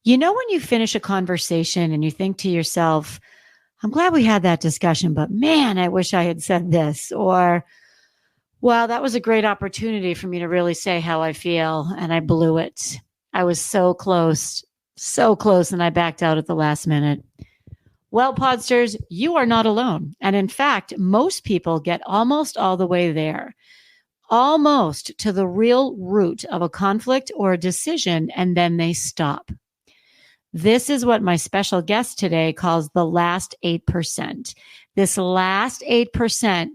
You know, when you finish a conversation and you think to yourself, I'm glad we had that discussion, but man, I wish I had said this. Or, well, that was a great opportunity for me to really say how I feel, and I blew it. I was so close, and I backed out at the last minute. Well, Podsters, you are not alone. And in fact, most people get almost all the way there, almost to the real root of a conflict or a decision, and then they stop. This is what my special guest today calls the last 8%. This last 8%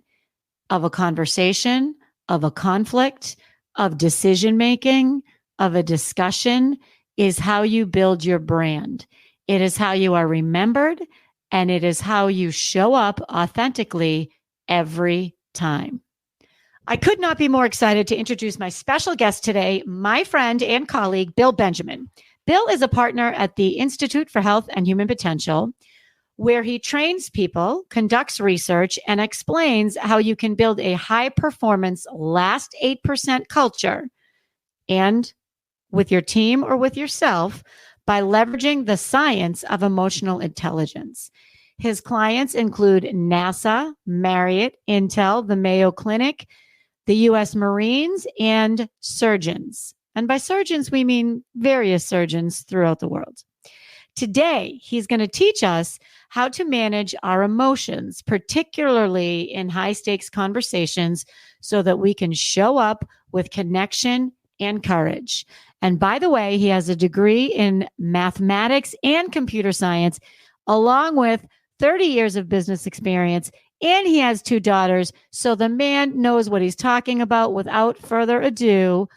of a conversation, of a conflict, of decision-making, of a discussion is how you build your brand. It is how you are remembered, and it is how you show up authentically every time. I could not be more excited to introduce my special guest today, my friend and colleague, Bill Benjamin. Bill is a partner at the Institute for Health and Human Potential, where he trains people, conducts research, and explains how you can build a high-performance last 8% culture and with your team or with yourself by leveraging the science of emotional intelligence. His clients include NASA, Marriott, Intel, the Mayo Clinic, the U.S. Marines, and surgeons. And by surgeons, we mean various surgeons throughout the world. Today, he's going to teach us how to manage our emotions, particularly in high-stakes conversations, so that we can show up with connection and courage. And by the way, he has a degree in mathematics and computer science, along with 30 years of business experience, and he has 2 daughters, so the man knows what he's talking about. Without further ado,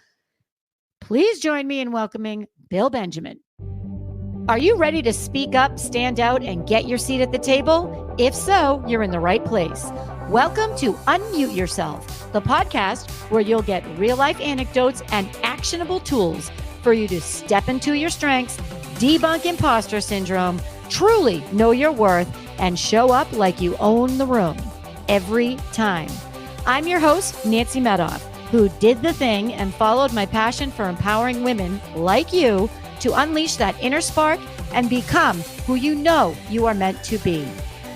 please join me in welcoming Bill Benjamin. Are you ready to speak up, stand out, and get your seat at the table? If so, you're in the right place. Welcome to Unmute Yourself, the podcast where you'll get real-life anecdotes and actionable tools for you to step into your strengths, debunk imposter syndrome, truly know your worth, and show up like you own the room every time. I'm your host, Nancy Medoff, who did the thing and followed my passion for empowering women like you to unleash that inner spark and become who you know you are meant to be.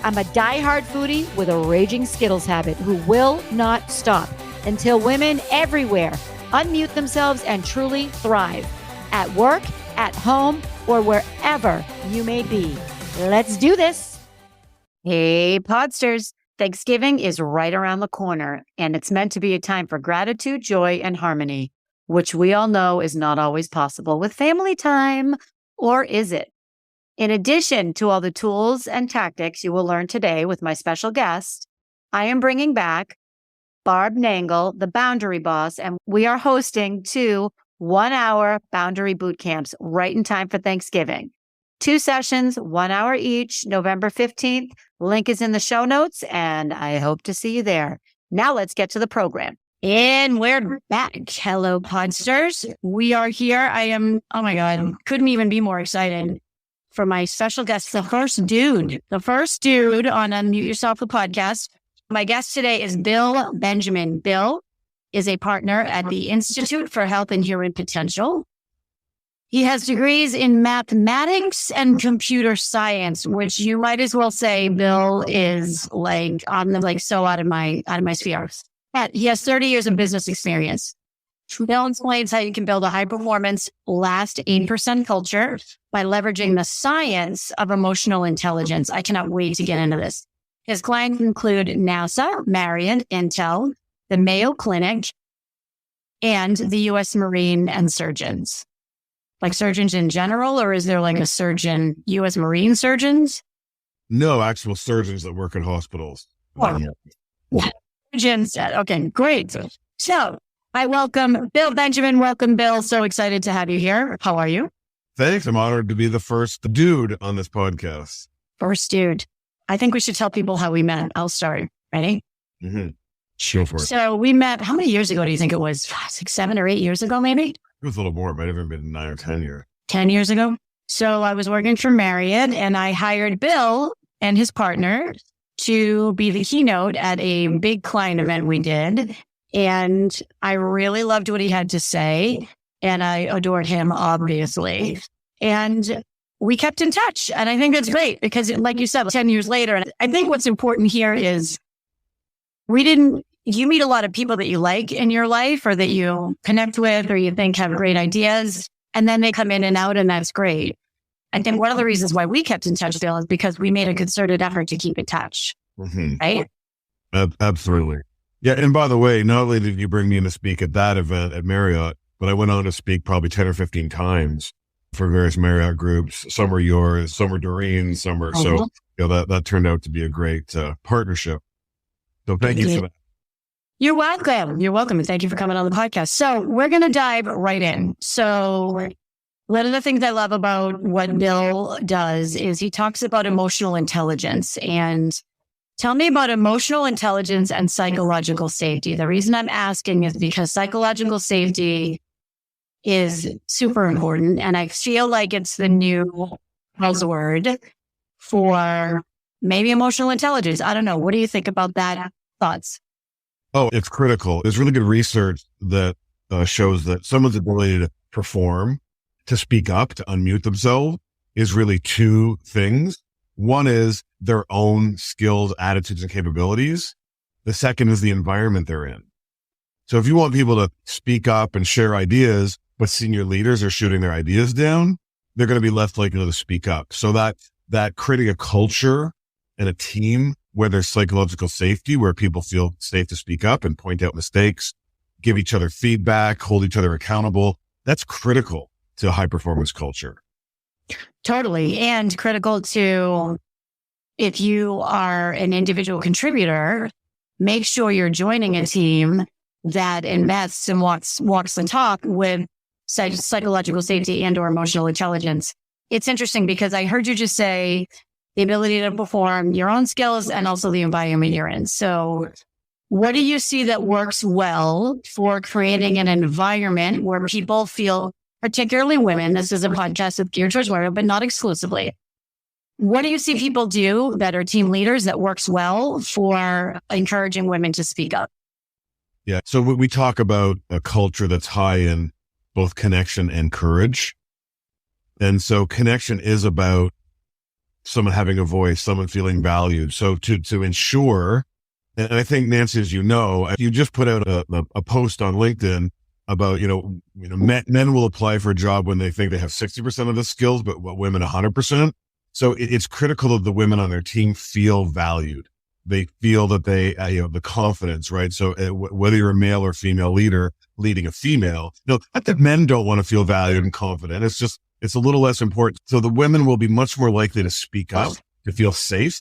I'm a diehard foodie with a raging Skittles habit who will not stop until women everywhere unmute themselves and truly thrive at work, at home, or wherever you may be. Let's do this. Hey, Podsters. Thanksgiving is right around the corner, and it's meant to be a time for gratitude, joy, and harmony, which we all know is not always possible with family time, or is it? In addition to all the tools and tactics you will learn today with my special guest, I am bringing back Barb Nangle, the Boundary Boss, and we are hosting 2 one-hour Boundary Bootcamps right in time for Thanksgiving. 2 sessions, 1 hour each, November 15th. Link is in the show notes, and I hope to see you there. Now let's get to the program. And we're back. Hello, Podsters. We are here. I am, oh my God, couldn't even be more excited for my special guest, the first dude on Unmute Yourself, the podcast. My guest today is Bill Benjamin. Bill is a partner at the Institute for Health and Human Potential. He has degrees in mathematics and computer science, which you might as well say Bill is like on the so out of my sphere. He has 30 years of business experience. Bill explains how you can build a high performance last 8% culture by leveraging the science of emotional intelligence. I cannot wait to get into this. His clients include NASA, Marriott, Intel, the Mayo Clinic, and the U.S. Marine and surgeons. Like surgeons in general, or is there like a surgeon, U.S. Marine surgeons? No, actual surgeons that work at hospitals. Surgeons. Okay, great. So I welcome Bill Benjamin. Welcome, Bill. So excited to have you here. How are you? Thanks. I'm honored to be the first dude on this podcast. First dude. I think we should tell people how we met. I'll start. Ready? Mm-hmm. Sure for it. So we met, how many years ago do you think it was? 6, 7, or 8 years ago, maybe? It was a little more. It might have even been 9 or 10 years. 10 years ago. So I was working for Marriott, and I hired Bill and his partner to be the keynote at a big client event we did. And I really loved what he had to say. And I adored him, obviously. And we kept in touch. And I think that's great because, like you said, 10 years later, and I think what's important here is you meet a lot of people that you like in your life or that you connect with or you think have great ideas, and then they come in and out, and that's great. I think one of the reasons why we kept in touch, Bill, is because we made a concerted effort to keep in touch. Mm-hmm. Right? Absolutely. Yeah. And by the way, not only did you bring me in to speak at that event at Marriott, but I went on to speak probably 10 or 15 times for various Marriott groups. Some were yours, some were Doreen's, some were, so that turned out to be a great partnership. So thank you for that. You're welcome. You're welcome. And thank you for coming on the podcast. So we're going to dive right in. So one of the things I love about what Bill does is he talks about emotional intelligence. And tell me about emotional intelligence and psychological safety. The reason I'm asking is because psychological safety is super important. And I feel like it's the new buzzword for maybe emotional intelligence. I don't know. What do you think about that? Thoughts? Oh, it's critical. There's really good research that shows that someone's ability to perform, to speak up, to unmute themselves is really two things. One is their own skills, attitudes, and capabilities. The second is the environment they're in. So if you want people to speak up and share ideas, but senior leaders are shooting their ideas down, they're going to be less likely to speak up. So that creating a culture and a team where there's psychological safety, where people feel safe to speak up and point out mistakes, give each other feedback, hold each other accountable, that's critical to a high performance culture. Totally. And critical to, if you are an individual contributor, make sure you're joining a team that invests and walks the talk with psychological safety and or emotional intelligence. It's interesting because I heard you just say the ability to perform your own skills and also the environment you're in. So what do you see that works well for creating an environment where people feel, particularly women, this is a podcast that's geared towards women, but not exclusively. What do you see people do that are team leaders that works well for encouraging women to speak up? Yeah. So we talk about a culture that's high in both connection and courage. And so connection is about someone having a voice, someone feeling valued. So to ensure, and I think, Nancy, as you know, you just put out a post on LinkedIn about, men will apply for a job when they think they have 60% of the skills, but women 100%. So it's critical that the women on their team feel valued. They feel that they, the confidence, right? So whether you're a male or female leader leading a female, not that men don't want to feel valued and confident. It's a little less important. So the women will be much more likely to speak up, to feel safe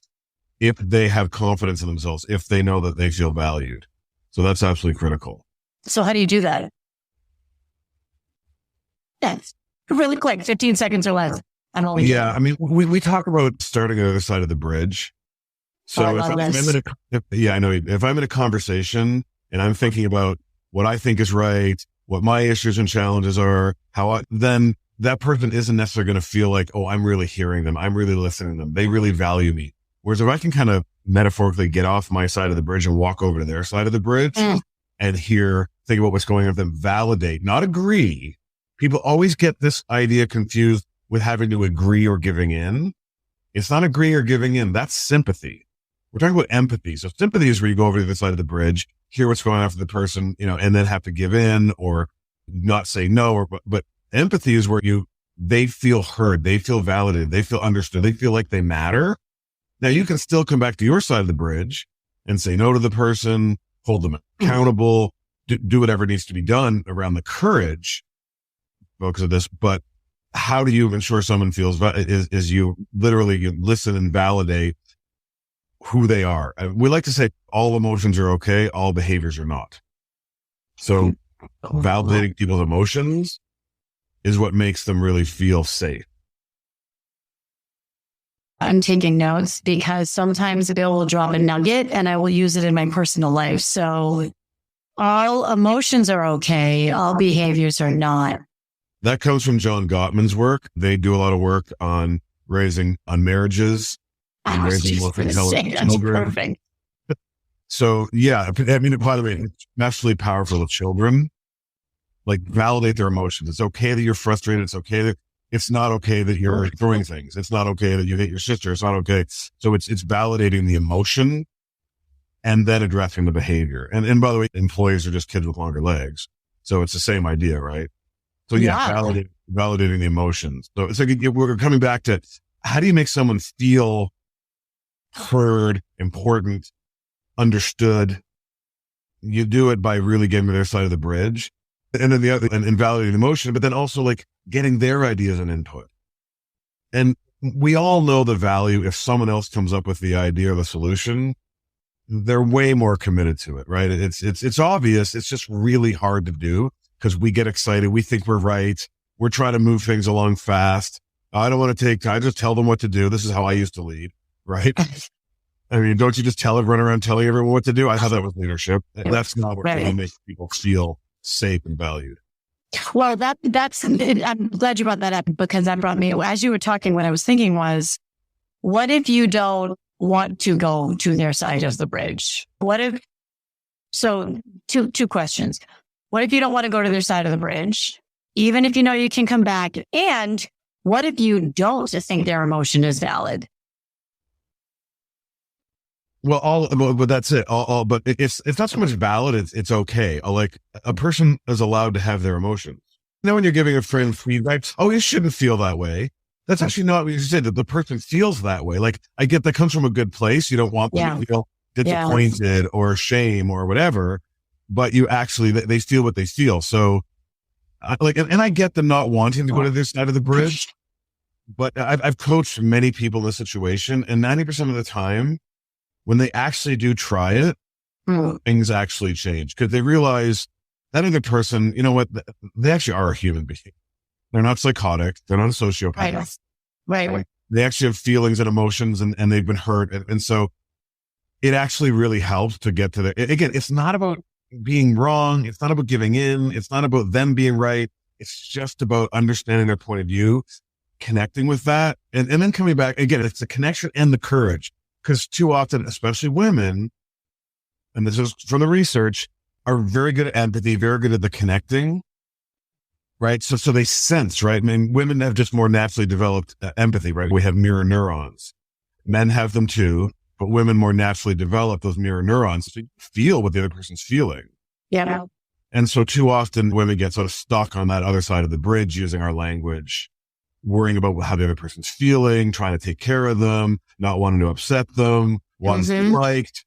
if they have confidence in themselves, if they know that they feel valued. So that's absolutely critical. So how do you do that? Yes. Really quick, 15 seconds or less. Yeah. I mean, we talk about starting on the other side of the bridge. So if I'm in a conversation and I'm thinking about what I think is right, what my issues and challenges are, then that person isn't necessarily going to feel like, oh, I'm really hearing them. I'm really listening to them. They really value me. Whereas if I can kind of metaphorically get off my side of the bridge and walk over to their side of the bridge and think about what's going on with them, validate, not agree. People always get this idea confused with having to agree or giving in. It's not agreeing or giving in. That's sympathy. We're talking about empathy. So sympathy is where you go over to the side of the bridge, hear what's going on for the person, and then have to give in or not say no. But empathy is where they feel heard, they feel validated, they feel understood, they feel like they matter. Now you can still come back to your side of the bridge and say no to the person, hold them accountable, do whatever needs to be done around the courage focus of this. But how do you ensure someone feels is you listen and validate who they are. We like to say all emotions are okay, all behaviors are not. So validating people's emotions is what makes them really feel safe. I'm taking notes because sometimes Bill will drop a nugget and I will use it in my personal life. So all emotions are okay, all behaviors are not. That comes from John Gottman's work. They do a lot of work on marriages and raising more intelligent children. Perfect. So yeah, I mean, by the way, it's massively powerful with children. Like validate their emotions. It's okay that you're frustrated. It's okay that it's not okay that you're throwing things. It's not okay that you hit your sister. It's not okay. So it's validating the emotion and then addressing the behavior. And by the way, employees are just kids with longer legs. So it's the same idea, right? So validating the emotions. So it's like we're coming back to, how do you make someone feel heard, important, understood? You do it by really getting to their side of the bridge, and then the other, and validating emotion, but then also like getting their ideas and input. And we all know the value. If someone else comes up with the idea or the solution, they're way more committed to it, right? It's obvious. It's just really hard to do because we get excited. We think we're right. We're trying to move things along fast. I don't want to take time. Just tell them what to do. This is how I used to lead, right? I mean, don't you just run around telling everyone what to do? I thought that was leadership. That's not what really makes people feel safe and valued. Well, that's, I'm glad you brought that up, because that brought me, as you were talking, what I was thinking was, what if you don't want to go to their side of the bridge? So two questions. What if you don't want to go to their side of the bridge, even if you know you can come back? And what if you don't think their emotion is valid? Well, but that's it. But it's not so much valid. It's okay. Like, a person is allowed to have their emotions. Now, when you're giving a friend feedback, you shouldn't feel that way. That's actually not what you said. That the person feels that way. Like, I get that comes from a good place. You don't want them to feel disappointed or shame or whatever, but you actually, they feel what they feel. So and I get them not wanting to go to this side of the bridge, but I've coached many people in this situation, and 90% of the time, when they actually do try it, things actually change, because they realize that other person, you know what, they actually are a human being. They're not psychotic. They're not a sociopath. Right. They actually have feelings and emotions, and they've been hurt. And so it actually really helps to get to there. Again, it's not about being wrong. It's not about giving in. It's not about them being right. It's just about understanding their point of view, connecting with that, and then coming back. Again, it's the connection and the courage. Because too often, especially women, and this is from the research, are very good at empathy, very good at the connecting, right? So they sense, right? I mean, women have just more naturally developed empathy, right? We have mirror neurons. Men have them too, but women more naturally develop those mirror neurons to feel what the other person's feeling. Yeah. And so too often, women get sort of stuck on that other side of the bridge using our language, worrying about how the other person's feeling, trying to take care of them, not wanting to upset them, wanting to be liked.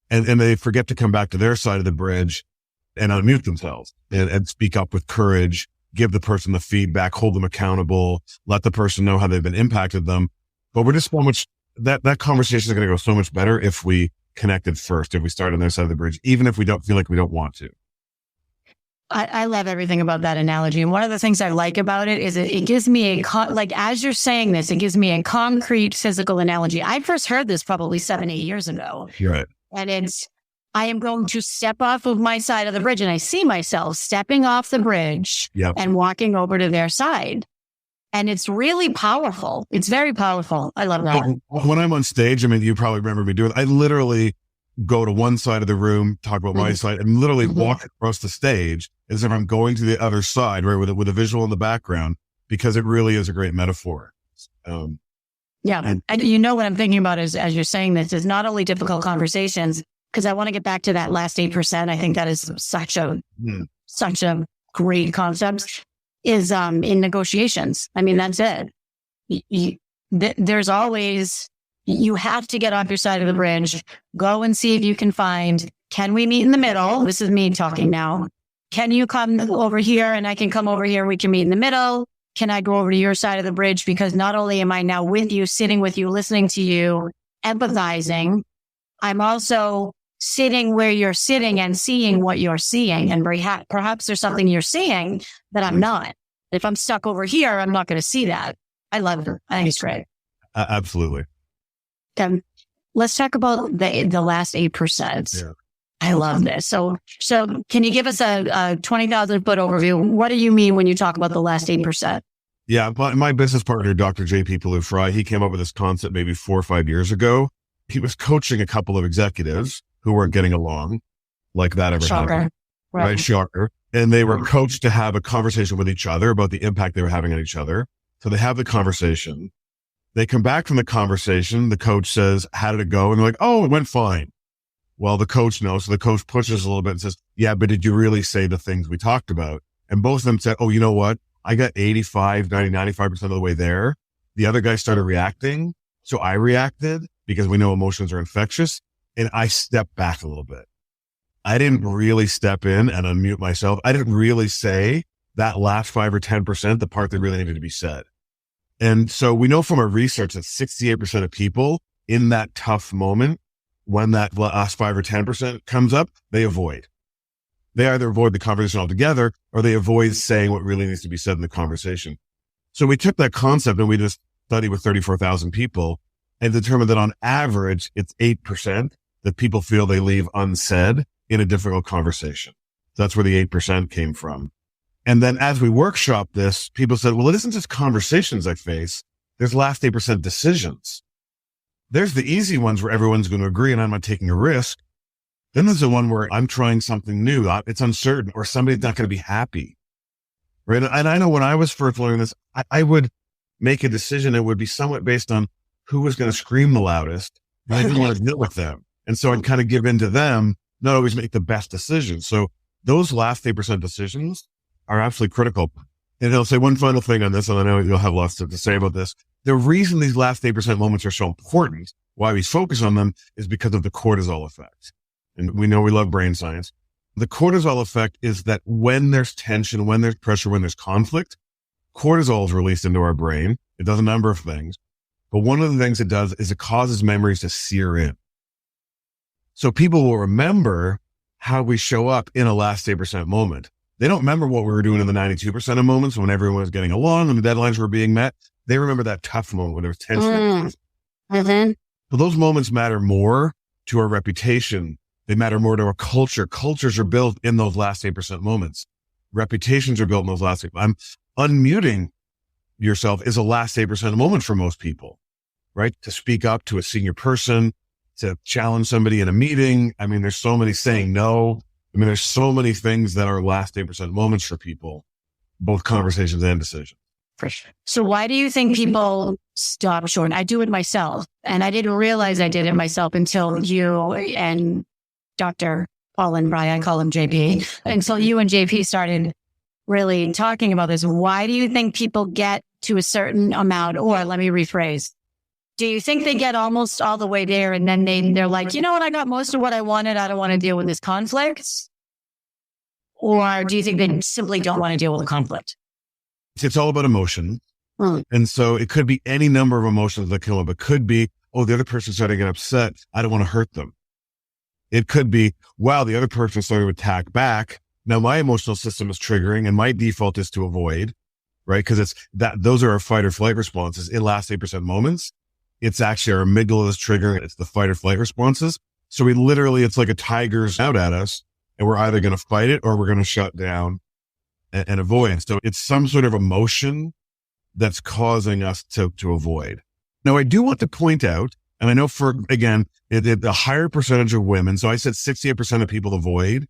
And they forget to come back to their side of the bridge and unmute themselves and speak up with courage, give the person the feedback, hold them accountable, let the person know how they've been impacted them. But we're just so much, that conversation is going to go so much better if we connected first, if we start on their side of the bridge, even if we don't feel like we don't want to. I love everything about that analogy. And one of the things I like about it is it gives me as you're saying this, it gives me a concrete physical analogy. I first heard this probably 7-8 years ago. You're right. And I am going to step off of my side of the bridge, and I see myself stepping off the bridge and walking over to their side. And it's really powerful. It's very powerful. I love that. When I'm on stage, I mean, you probably remember me doing it. I literally go to one side of the room, talk about my side, and literally walk across the stage as if I'm going to the other side, right, with a visual in the background, because it really is a great metaphor. And you know what I'm thinking about is, as you're saying this, is not only difficult conversations, because I want to get back to that last 8%. I think that is such a great concept, is in negotiations. I mean, that's it. There's always, you have to get off your side of the bridge, go and see if you can find, can we meet in the middle? This is me talking now. Can you come over here and I can come over here and we can meet in the middle? Can I go over to your side of the bridge? Because not only am I now with you, sitting with you, listening to you, empathizing, I'm also sitting where you're sitting and seeing what you're seeing. And perhaps there's something you're seeing that I'm not. If I'm stuck over here, I'm not going to see that. I love it. I think it's great. Absolutely. Let's talk about the last 8%. Yeah. I love this. So can you give us a 20,000 foot overview? What do you mean when you talk about the last 8%? Yeah. My business partner, Dr. JP Paloufry, he came up with this concept maybe 4 or 5 years ago. He was coaching a couple of executives who weren't getting along, like that ever happened. Right. Shocker. And they were coached to have a conversation with each other about the impact they were having on each other. So they have the conversation. They come back from the conversation. The coach says, how did it go? And they're like, oh, it went fine. Well, the coach knows. So the coach pushes a little bit and says, yeah, but did you really say the things we talked about? And both of them said, oh, you know what? I got 85, 90, 95% of the way there. The other guy started reacting. So I reacted because we know emotions are infectious. And I stepped back a little bit. I didn't really step in and unmute myself. I didn't really say that last 5 or 10%, the part that really needed to be said. And so we know from our research that 68% of people in that tough moment, when that last 5 or 10% comes up, they avoid. They either avoid the conversation altogether or they avoid saying what really needs to be said in the conversation. So we took that concept and we just studied with 34,000 people and determined that on average, it's 8% that people feel they leave unsaid in a difficult conversation. That's where the 8% came from. And then as we workshop this, people said, well, it isn't just conversations I face. There's last 8% decisions. There's the easy ones where everyone's going to agree and I'm not taking a risk. Then there's the one where I'm trying something new. It's uncertain or somebody's not going to be happy. Right. And I know when I was first learning this, I would make a decision. It would be somewhat based on who was going to scream the loudest. And I didn't want to deal with them. And so I'd kind of give in to them, not always make the best decisions. So those last 8% decisions are absolutely critical. And I'll say one final thing on this, and I know you'll have lots to say about this. The reason these last 8% moments are so important, why we focus on them, is because of the cortisol effect. And we know we love brain science. The cortisol effect is that when there's tension, when there's pressure, when there's conflict, cortisol is released into our brain. It does a number of things. But one of the things it does is it causes memories to sear in. So people will remember how we show up in a last 8% moment. They don't remember what we were doing in the 92% of moments when everyone was getting along and the deadlines were being met. They remember that tough moment when there was tension. Mm-hmm. So those moments matter more to our reputation. They matter more to our culture. Cultures are built in those last 8% moments. Reputations are built in those last 8%. Unmuting yourself is a last 8% moment for most people, right? To speak up to a senior person, to challenge somebody in a meeting. I mean, there's so many saying no. I mean, there's so many things that are last 8% moments for people, both conversations and decisions. For sure. So why do you think people stop short? I do it myself, and I didn't realize I did it myself until you and Dr. Paul and Brian, I call him JP, until you and JP started really talking about this. Why do you think people get to a certain amount? Or let me rephrase. Do you think they get almost all the way there and then they're like, you know what, I got most of what I wanted. I don't want to deal with this conflict. Or do you think they simply don't want to deal with the conflict? It's all about emotion. And so it could be any number of emotions that come up. It could be, oh, the other person's starting to get upset. I don't want to hurt them. It could be, wow, the other person's starting to attack back. Now my emotional system is triggering and my default is to avoid, right? Because it's that those are our fight or flight responses in last 8% moments. It's actually our amygdala is triggering. It's the fight or flight responses. So we literally, it's like a tiger's out at us and we're either going to fight it or we're going to shut down and avoid. So it's some sort of emotion that's causing us to avoid. Now, I do want to point out, and I know for, again, a higher percentage of women. So I said 68% of people avoid.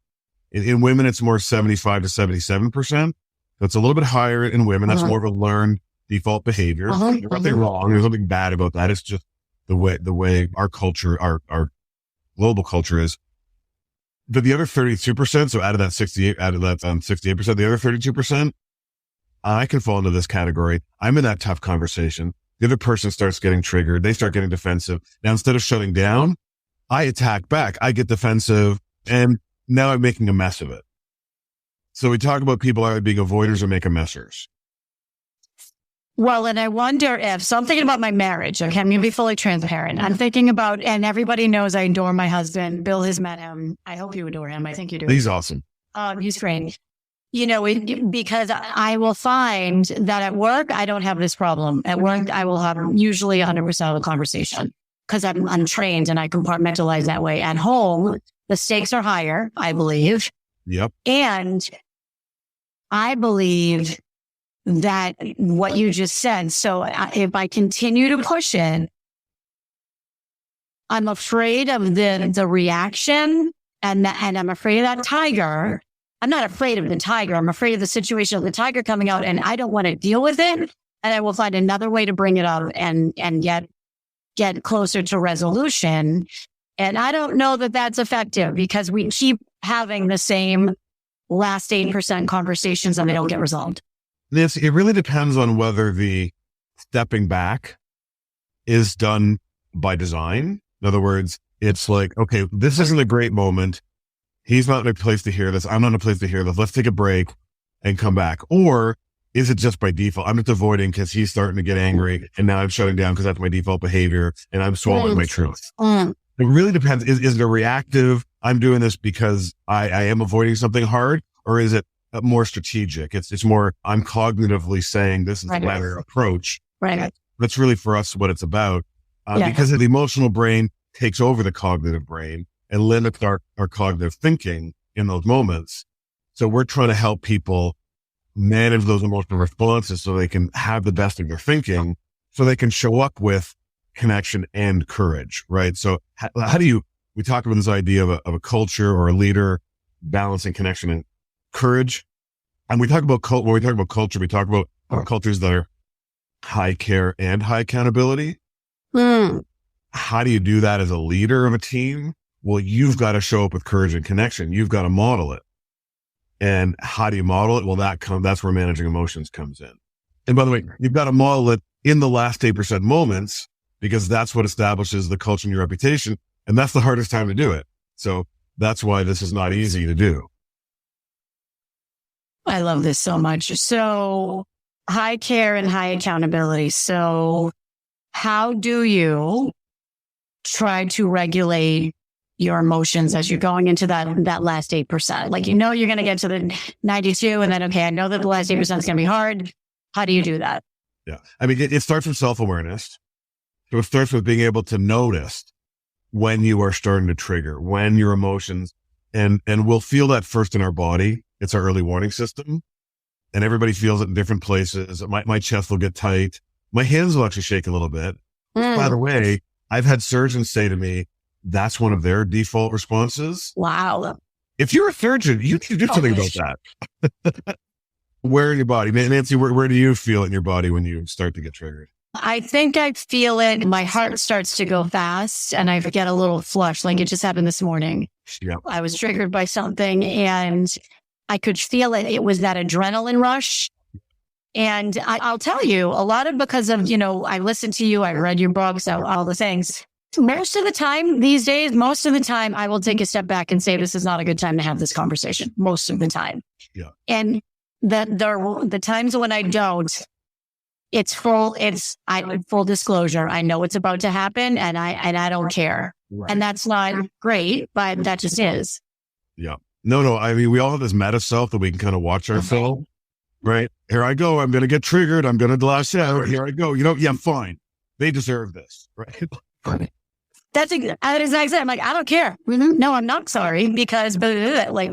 In women, it's more 75 to 77%. So it's a little bit higher in women. That's more of a learned default behavior. There's nothing wrong. There's nothing bad about that. It's just the way our culture, our global culture is. But the other 32%, so out of that 68%, the other 32%, I can fall into this category. I'm in that tough conversation. The other person starts getting triggered. They start getting defensive. Now, instead of shutting down, I attack back. I get defensive and now I'm making a mess of it. So we talk about people either being avoiders or making messers. Well, and I wonder if, so I'm thinking about my marriage. Okay. I'm going to be fully transparent. I'm thinking about, and everybody knows I adore my husband. Bill has met him. I hope you adore him. I think you do. He's awesome. He's great. You know, because I will find that at work, I don't have this problem. At work, I will have usually 100% of the conversation because I'm trained and I compartmentalize that way. At home, the stakes are higher, I believe. Yep. And I believe that what you just said. So if I continue to push it, I'm afraid of the reaction and I'm afraid of that tiger. I'm not afraid of the tiger. I'm afraid of the situation of the tiger coming out and I don't want to deal with it. and I will find another way to bring it up and get closer to resolution. And I don't know that that's effective because we keep having the same last 8% conversations and they don't get resolved. It really depends on whether the stepping back is done by design. In other words, it's like, okay, this isn't a great moment. He's not in a place to hear this. I'm not in a place to hear this. Let's take a break and come back. Or is it just by default? I'm just avoiding because he's starting to get angry and now I'm shutting down because that's my default behavior and I'm swallowing my truth. It really depends. Is it a reactive, I'm doing this because I am avoiding something hard, or is it more strategic? It's more, I'm cognitively saying this is a better approach. Right. That's really for us what it's about. Because the emotional brain takes over the cognitive brain and limits our cognitive thinking in those moments. So we're trying to help people manage those emotional responses so they can have the best of their thinking, so they can show up with connection and courage, right? So how do you, we talk about this idea of a culture or a leader balancing connection and courage. And we talk about when we talk about culture, we talk about cultures that are high care and high accountability. How do you do that as a leader of a team? Well, you've got to show up with courage and connection. You've got to model it. And how do you model it? Well, that's where managing emotions comes in. And by the way, you've got to model it in the last 8% moments, because that's what establishes the culture and your reputation. And that's the hardest time to do it. So that's why this is not easy to do. I love this so much. So high care and high accountability. So how do you try to regulate your emotions as you're going into that last 8%? Like, you're going to get to the 92 and then, okay, I know that the last 8% is going to be hard. How do you do that? Yeah. I mean, it starts with self-awareness. So it starts with being able to notice when you are starting to trigger, when your emotions, and we'll feel that first in our body. It's our early warning system. And everybody feels it in different places. My chest will get tight. My hands will actually shake a little bit. By the way, I've had surgeons say to me, that's one of their default responses. Wow. If you're a surgeon, you need to do something about that. Where in your body? Nancy, where do you feel it in your body when you start to get triggered? I think I feel it. My heart starts to go fast and I get a little flush. Like it just happened this morning. Yeah. I was triggered by something and I could feel it. It was that adrenaline rush. And I'll tell you, a lot of because of, I listened to you, I read your books, all the things. Most of the time these days, I will take a step back and say, this is not a good time to have this conversation. Most of the time. Yeah. And the times when I don't, it's full disclosure. I know it's about to happen and I don't care. Right. And that's not great, but that just is. Yeah. No. I mean, we all have this meta self that we can kind of watch ourselves, right? Here I go. I'm going to get triggered. I'm going to lash out. Here I go. Yeah, fine. They deserve this, right? That's exactly. I'm like, I don't care. No, I'm not sorry because like,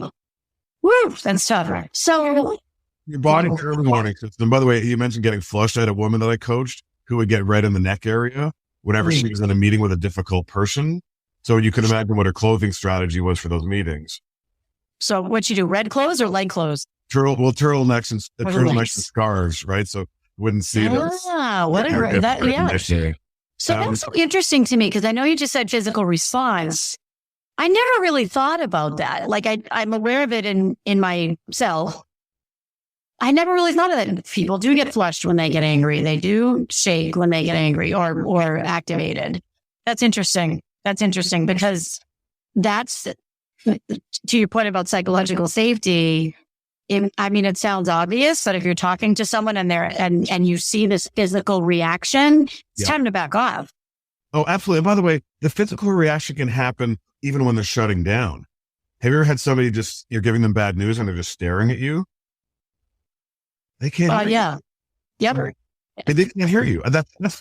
woo, that's tough. So your body early warning system. By the way, you mentioned getting flushed. I had a woman that I coached who would get red in the neck area whenever she was in a meeting with a difficult person. So you can imagine what her clothing strategy was for those meetings. So what'd you do? Red clothes or light clothes? Turtlenecks and scarves, right? So you wouldn't see those. What a great, yeah. So that's so interesting to me because I know you just said physical response. I never really thought about that. Like I'm aware of it in myself. I never really thought of that. People do get flushed when they get angry. They do shake when they get angry or activated. That's interesting. Because that's, to your point about psychological safety. It sounds obvious, but if you're talking to someone and you see this physical reaction, it's time to back off. Oh, absolutely. And by the way, the physical reaction can happen even when they're shutting down. Have you ever had somebody you're giving them bad news and they're just staring at you? They can't hear you. Yep. They can't hear you.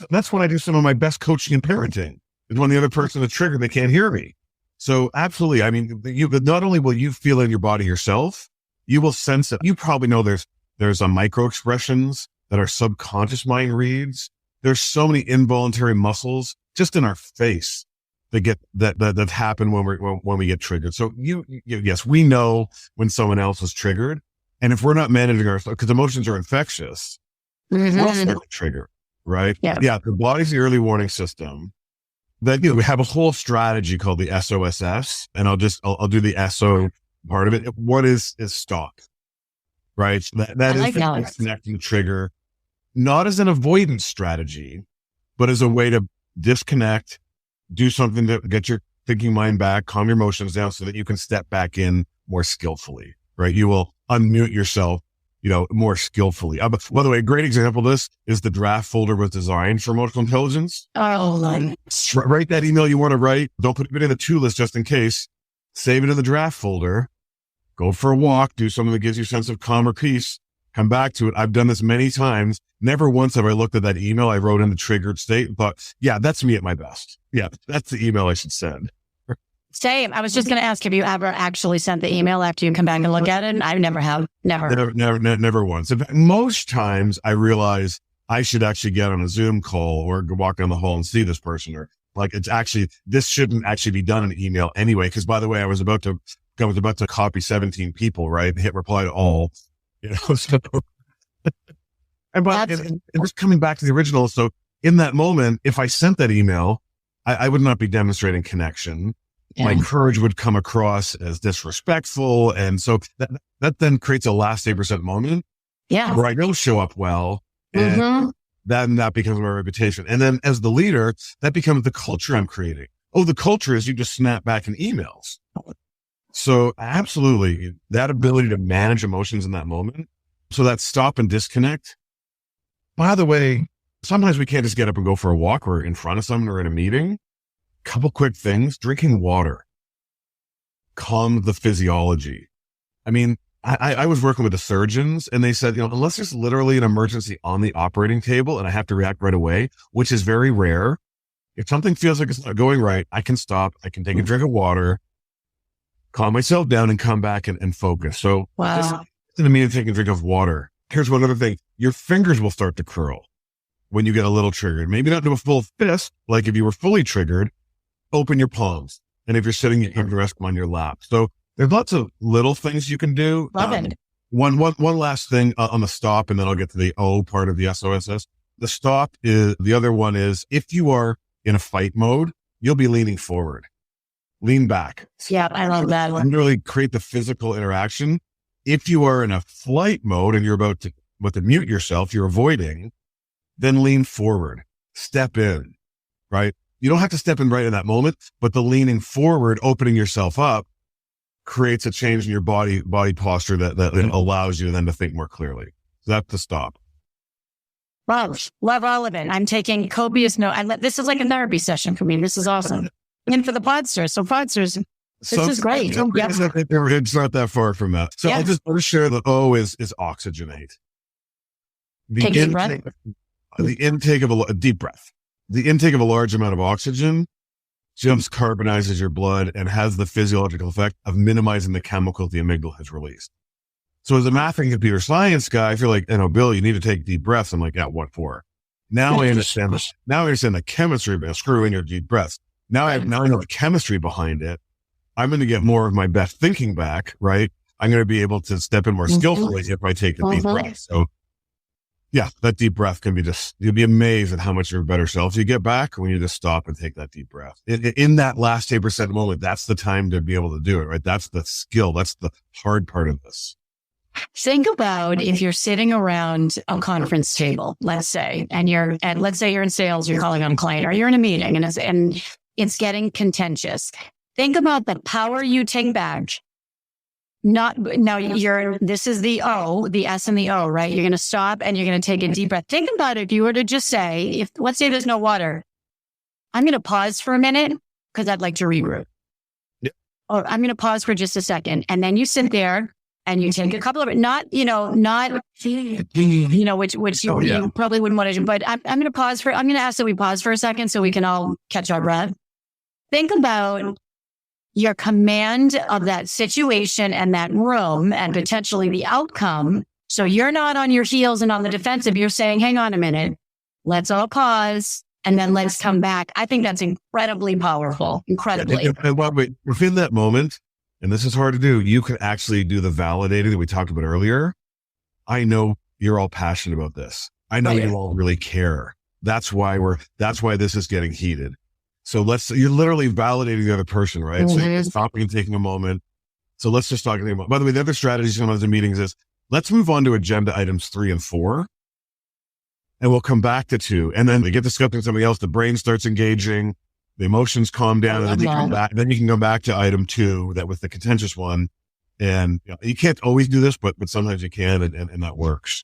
That's when I do some of my best coaching and parenting. Is when the other person is triggered, they can't hear me. So absolutely. I mean, not only will you feel it in your body yourself, you will sense it. You probably know there's micro expressions that our subconscious mind reads. There's so many involuntary muscles just in our face that happen when we get triggered. So yes, we know when someone else is triggered. And if we're not managing ourselves, because emotions are infectious, What's the trigger, right? Yeah. The body's the early warning system. Then we have a whole strategy called the SOSS, and I'll do the SO part of it. What is stop, right? That is disconnecting the trigger, not as an avoidance strategy, but as a way to disconnect, do something to get your thinking mind back, calm your emotions down so that you can step back in more skillfully, right? You will unmute yourself, more skillfully. By the way, a great example of this is the draft folder was designed for emotional intelligence. Write that email you want to write. Don't put it in the to list just in case. Save it in the draft folder. Go for a walk. Do something that gives you a sense of calm or peace. Come back to it. I've done this many times. Never once have I looked at that email I wrote in the triggered state and thought, yeah, that's me at my best. Yeah, that's the email I should send. Same. I was just going to ask, have you ever actually sent the email after you come back and look at it? I never have. Never once. In fact, most times I realize I should actually get on a Zoom call or walk down the hall and see this person, or this shouldn't actually be done in email anyway. Cause by the way, I was about to copy 17 people, right? Hit reply to all, so. And just coming back to the original. So in that moment, if I sent that email, I would not be demonstrating connection. Yeah. My courage would come across as disrespectful. And so that then creates a last 8% moment where I don't show up well. And then that becomes my reputation. And then as the leader, that becomes the culture I'm creating. Oh, the culture is you just snap back in emails. So absolutely that ability to manage emotions in that moment. So that stop and disconnect. By the way, sometimes we can't just get up and go for a walk or in front of someone or in a meeting. Couple quick things. Drinking water calms the physiology. I mean, I was working with the surgeons and they said, unless there's literally an emergency on the operating table and I have to react right away, which is very rare. If something feels like it's not going right, I can stop. I can take a drink of water, calm myself down and come back and focus. So to me, taking a drink of water. Here's one other thing. Your fingers will start to curl when you get a little triggered. Maybe not to a full fist, like if you were fully triggered. Open your palms. And if you're sitting, you can rest them on your lap. So there's lots of little things you can do. Love it. One last thing on the stop, and then I'll get to the O part of the SOSS. The stop is, the other one is, if you are in a fight mode, you'll be leaning forward. Lean back. Yeah, I love that one. Really create the physical interaction. If you are in a flight mode and you're about to mute yourself, you're avoiding, then lean forward. Step in, right? You don't have to step in right in that moment, but the leaning forward, opening yourself up creates a change in your body posture that allows you then to think more clearly. So that's the stop. Love all of it. I'm taking copious notes. This is like a therapy session for me. This is awesome. And for the Podsters. So Podsters, this is great. It's not that far from that. So I'll just share the O is oxygenate. Take a breath. The intake of a deep breath. The intake of a large amount of oxygen just carbonizes your blood and has the physiological effect of minimizing the chemicals the amygdala has released. So as a math and computer science guy, I feel like, Bill, you need to take deep breaths. I'm like, yeah, what for? Now I understand this. Now I understand the chemistry, but screw in your deep breaths. Now I know the chemistry behind it. I'm going to get more of my best thinking back, right? I'm going to be able to step in more skillfully if I take a deep breath. So yeah, that deep breath can be you'll be amazed at how much of your better self you get back when you just stop and take that deep breath. In that last 8% moment, that's the time to be able to do it, right? That's the skill. That's the hard part of this. Think about if you're sitting around a conference table, let's say, and let's say you're in sales, you're calling on a client, or you're in a meeting and it's getting contentious. Think about the power you take back. This is the O, the S and the O, right? You're going to stop and you're going to take a deep breath. Think about it. If you were to just say, let's say there's no water, I'm going to pause for a minute because I'd like to regroup. Yeah. Or I'm going to pause for just a second. And then you sit there and you take a couple of, which you probably wouldn't want to do, but I'm going to ask that we pause for a second so we can all catch our breath. Think about your command of that situation and that room and potentially the outcome. So you're not on your heels and on the defensive. You're saying, hang on a minute, let's all pause and then let's come back. I think that's incredibly powerful. Incredibly. And within that moment, and this is hard to do, you can actually do the validating that we talked about earlier. I know you're all passionate about this. I know you all really care. That's why this is getting heated. So you're literally validating the other person, right? So you're stopping and taking a moment. So let's just talk about, by the way, the other strategy sometimes in meetings is let's move on to agenda items 3 and 4. And we'll come back to 2. And then we get discussing something else. The brain starts engaging, the emotions calm down, and then you can go back to item 2, that was the contentious one. And you can't always do this, but sometimes you can, and that works.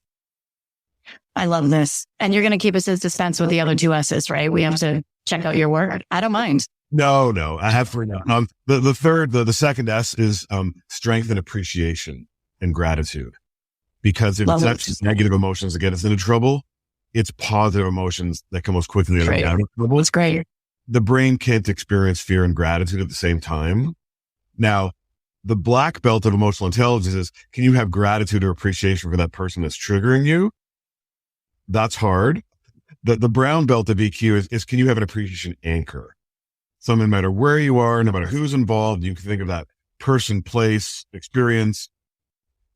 I love this. And you're going to keep us in suspense with the other 2 S's, right? We have to check out your work. I don't mind. No, I have for now. The second S is strength and appreciation and gratitude. Because if it's actually negative emotions that get us into trouble, it's positive emotions that come most quickly out of trouble. It's great. The brain can't experience fear and gratitude at the same time. Now, the black belt of emotional intelligence is, can you have gratitude or appreciation for that person that's triggering you? That's hard. The brown belt of EQ is can you have an appreciation anchor? So no matter where you are, no matter who's involved, you can think of that person, place, experience,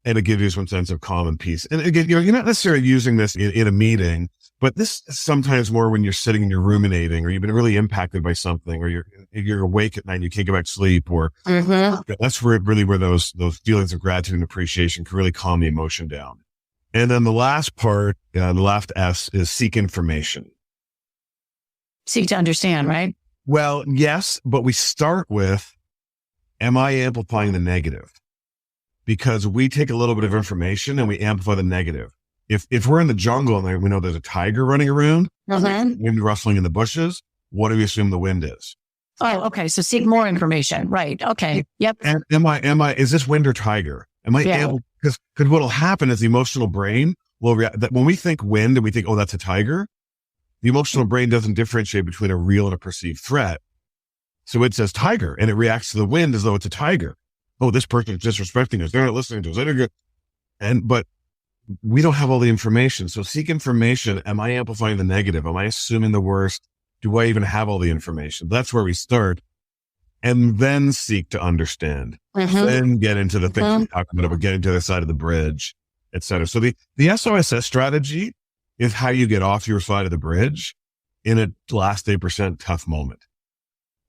and it gives you some sense of calm and peace. And again, you're not necessarily using this in a meeting, but this is sometimes more when you're sitting and you're ruminating, or you've been really impacted by something, or you're awake at night and you can't go back to sleep, or that's where those feelings of gratitude and appreciation can really calm the emotion down. And then the last part, the last S, is seek information. Seek to understand, right? Well, yes, but we start with, am I amplifying the negative? Because we take a little bit of information and we amplify the negative. If we're in the jungle and we know there's a tiger running around, wind rustling in the bushes, what do we assume the wind is? Oh, okay. So seek more information. Right. Okay. Yep. And is this wind or tiger? Because what'll happen is the emotional brain will react that when we think wind and we think, oh, that's a tiger, the emotional brain doesn't differentiate between a real and a perceived threat. So it says tiger and it reacts to the wind as though it's a tiger. Oh, this person is disrespecting us. They're not listening to us. But we don't have all the information. So seek information. Am I amplifying the negative? Am I assuming the worst? Do I even have all the information? That's where we start. And then seek to understand. Then get into the things we're talking about, getting to the side of the bridge, et cetera. So the SOSS strategy is how you get off your side of the bridge in a last 8% tough moment.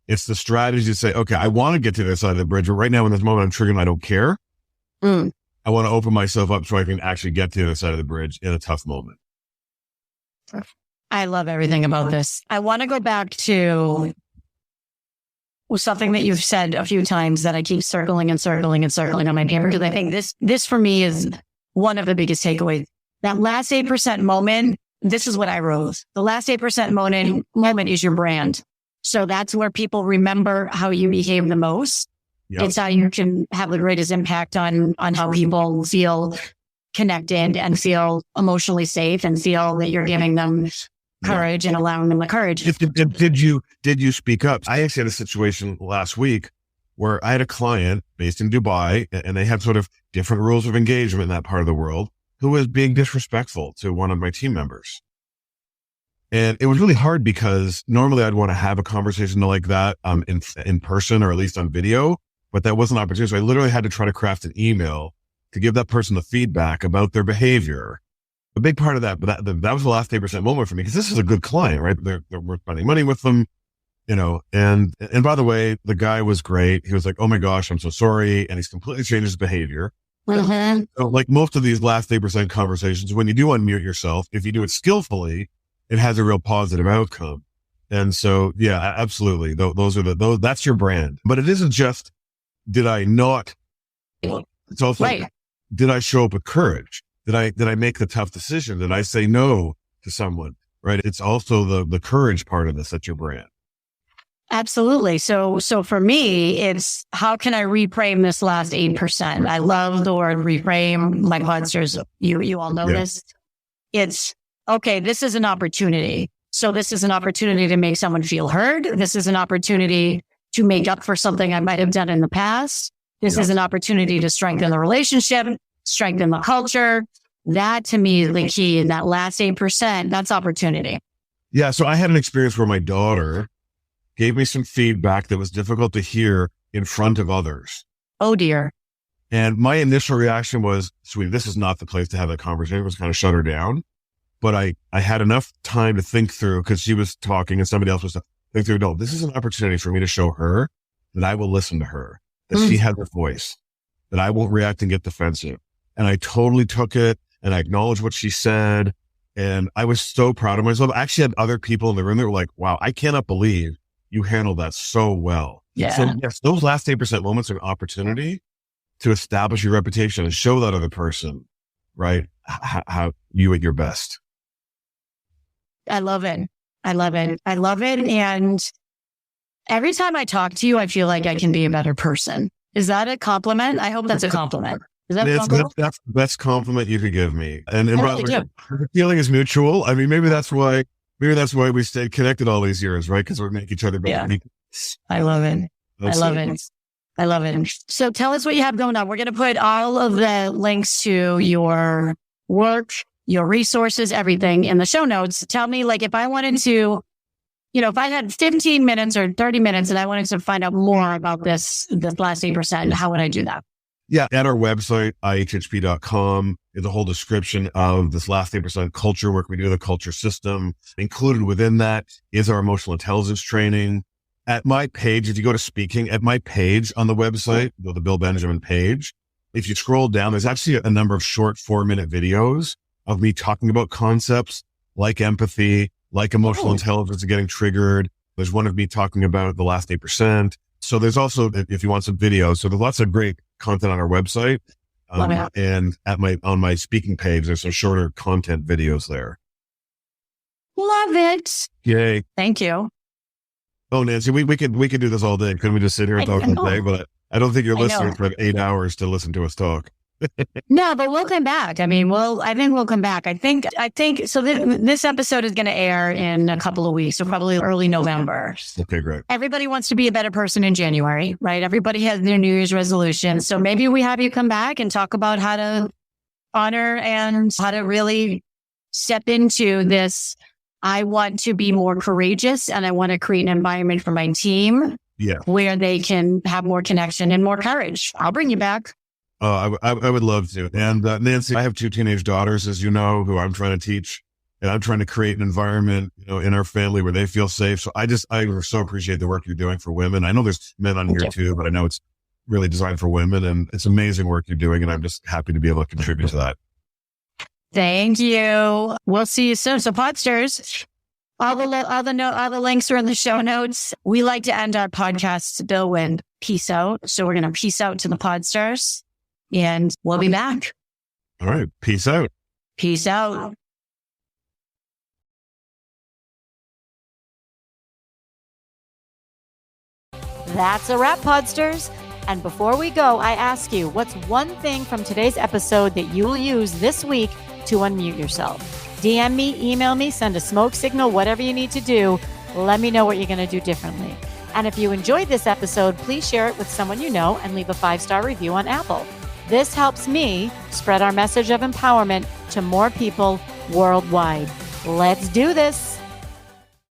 It's the strategy to say, okay, I want to get to the side of the bridge, but right now in this moment, I'm triggered. I don't care. I want to open myself up so I can actually get to the other side of the bridge in a tough moment. I love everything about this. I want to go back to something that you've said a few times that I keep circling and circling and circling on my paper, because I think this for me is one of the biggest takeaways. That last 8% moment, this is what I wrote. The last 8% moment is your brand. So that's where people remember how you behave the most. Yep. It's how you can have the greatest impact on how people feel connected and feel emotionally safe and feel that you're giving them courage and allowing them the courage. Did you speak up? I actually had a situation last week where I had a client based in Dubai, and they had sort of different rules of engagement in that part of the world, who was being disrespectful to one of my team members. And it was really hard because normally I'd want to have a conversation like that in person or at least on video, but that wasn't an opportunity. So I literally had to try to craft an email to give that person the feedback about their behavior. A big part of that, but that was the last 8% moment for me, because this is a good client, right? We're spending money with them, and by the way, the guy was great. He was like, oh my gosh, I'm so sorry. And he's completely changed his behavior. So like most of these last 8% conversations, when you do unmute yourself, if you do it skillfully, it has a real positive outcome. And so, yeah, absolutely. That's your brand, but it isn't just, did I not, it's also, right. Did I show up with courage? Did I make the tough decision? Did I say no to someone? Right. It's also the courage part of this. That's your brand. Absolutely. So for me, it's how can I reframe this last 8%? I love the word reframe. My Podsters, you all know this. It's, okay, this is an opportunity. So this is an opportunity to make someone feel heard. This is an opportunity to make up for something I might have done in the past. This is an opportunity to strengthen the relationship, strengthen the culture. That to me is the key. In that last 8%, that's opportunity. Yeah. So I had an experience where my daughter gave me some feedback that was difficult to hear in front of others. Oh dear. And my initial reaction was, sweetie, this is not the place to have that conversation. It was kind of shut her down. but I had enough time to think through, because she was talking and somebody else was think through, no, this is an opportunity for me to show her that I will listen to her, that she has a voice, that I won't react and get defensive. And I totally took it, and I acknowledged what she said. And I was so proud of myself. I actually had other people in the room that were like, wow, I cannot believe you handled that so well. Yeah. So yes, those last 8% moments are an opportunity to establish your reputation and show that other person, right, how you at your best. I love it. I love it. I love it. And every time I talk to you, I feel like I can be a better person. Is that a compliment? I hope that's a compliment. Is that a compliment? That's the best compliment you could give me. And I by really the way, do. the feeling is mutual. I mean, maybe that's why we stayed connected all these years, right? Because we make each other better. Yeah. I love it. I love it. I love it. So tell us what you have going on. We're going to put all of the links to your work, your resources, everything in the show notes. Tell me, like, if I wanted to, if I had 15 minutes or 30 minutes and I wanted to find out more about this last 8%, how would I do that? Yeah. At our website, ihhp.com, is a whole description of this last 8% culture work we do, the culture system. Included within that is our emotional intelligence training. At my page, if you go to speaking, at my page on the website, the Bill Benjamin page, if you scroll down, there's actually a number of short 4-minute videos of me talking about concepts like empathy, like emotional intelligence and getting triggered. There's one of me talking about the last 8%. So there's also, if you want some videos, so there's lots of great content on our website. And on my speaking page, there's some shorter content videos there. Love it. Yay. Thank you. Oh, Nancy, we could do this all day. Couldn't we just sit here and talk all day? But I don't think your listeners have 8 hours to listen to us talk. No, but we'll come back. I mean, I think we'll come back. I think so. This episode is going to air in a couple of weeks, so probably early November. Okay, great. Everybody wants to be a better person in January, right? Everybody has their New Year's resolution. So maybe we have you come back and talk about how to honor and how to really step into this. I want to be more courageous, and I want to create an environment for my team where they can have more connection and more courage. I'll bring you back. Oh, I would love to. And Nancy, I have 2 teenage daughters, as you know, who I'm trying to teach, and I'm trying to create an environment, in our family where they feel safe. So I so appreciate the work you're doing for women. I know there's men on here too, but I know it's really designed for women, and it's amazing work you're doing. And I'm just happy to be able to contribute to that. Thank you. We'll see you soon. So Podsters, all the links are in the show notes. We like to end our podcasts, Bill, with peace out. So we're going to peace out to the Podsters. And we'll be back. All right. Peace out. Peace out. That's a wrap, Podsters. And before we go, I ask you, what's one thing from today's episode that you will use this week to unmute yourself? DM me, email me, send a smoke signal, whatever you need to do. Let me know what you're going to do differently. And if you enjoyed this episode, please share it with someone you know and leave a 5-star review on Apple. This helps me spread our message of empowerment to more people worldwide. Let's do this.